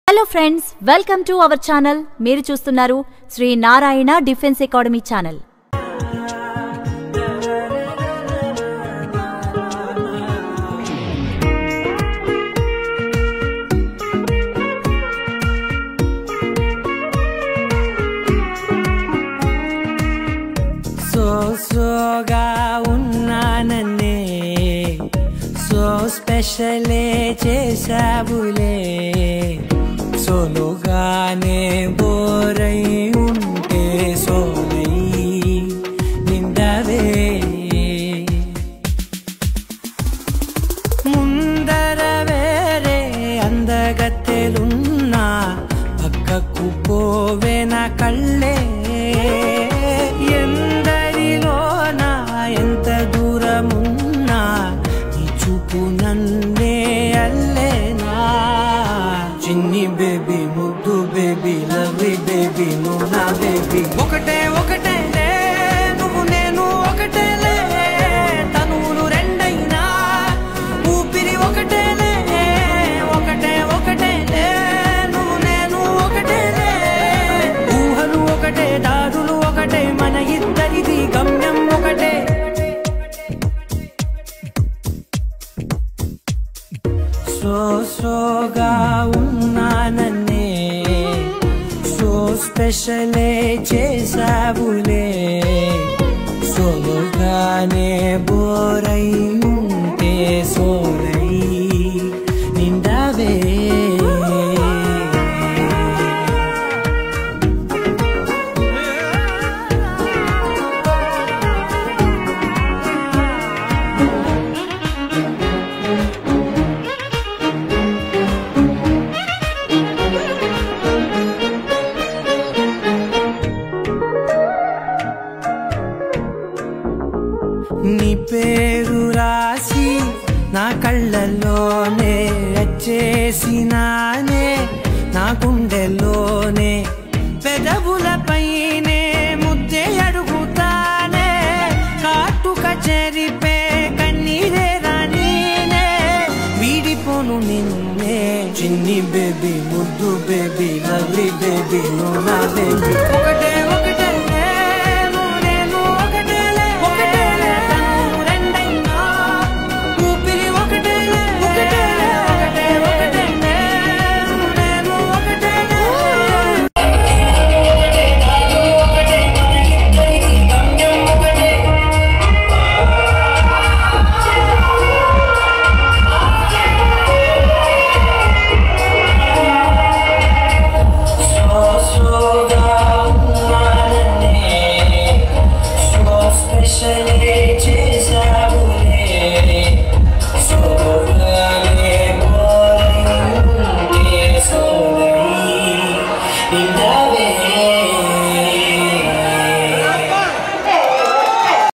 Hello friends, welcome to our channel. మీరు చూస్తున్నారు Sri Narayana defence academy channel. సోగా ఉన్నానన్నే సో స్పెషలే చేసావులే సోలోగానే బోరై ఉంటే సోలై నిండవే ముందర వేరే అందగత్తెలున్నా పక్కకు పోవే నా కళ్ళే ఎందరిలోనా ఎంత దూరమున్నా ఈ చూపు నన్నే అల్లేనా చిన్ని బేబీ ముద్దు బేబీ లవ్లీ బేబీ నువ్వు నా బేబీ ఒకటే ఒకటేలే నువ్వు నేను ఒకటేలే తనువులు రెండైనా ఊపిరి ఒకటేలే ఒకటే ఒకటేలే నువ్వు నేను ఒకటేలే ఊహలు ఒకటే దారులు ఒకటే మన ఇద్దరిది గమ్యం ఒకటే సోగా ఉన్నానన్నే సో స్పెషలే చేసావులే సోలోగానే బోరై ఉంటే సోలై నిండవే నీ పేరు రాసి నా కళ్ళల్లోనే వచ్చేసినానే నా గుండెల్లోనే పెదవులపైనే ముద్దే అడుగుతానే కాటుక చెరిపే కన్నీరే రానీనే వీడిపోను నిన్నే చిన్ని బేబీ ముద్దు బేబీ లవ్లీ బేబీ నువ్వు నా బేబీ ఒకటే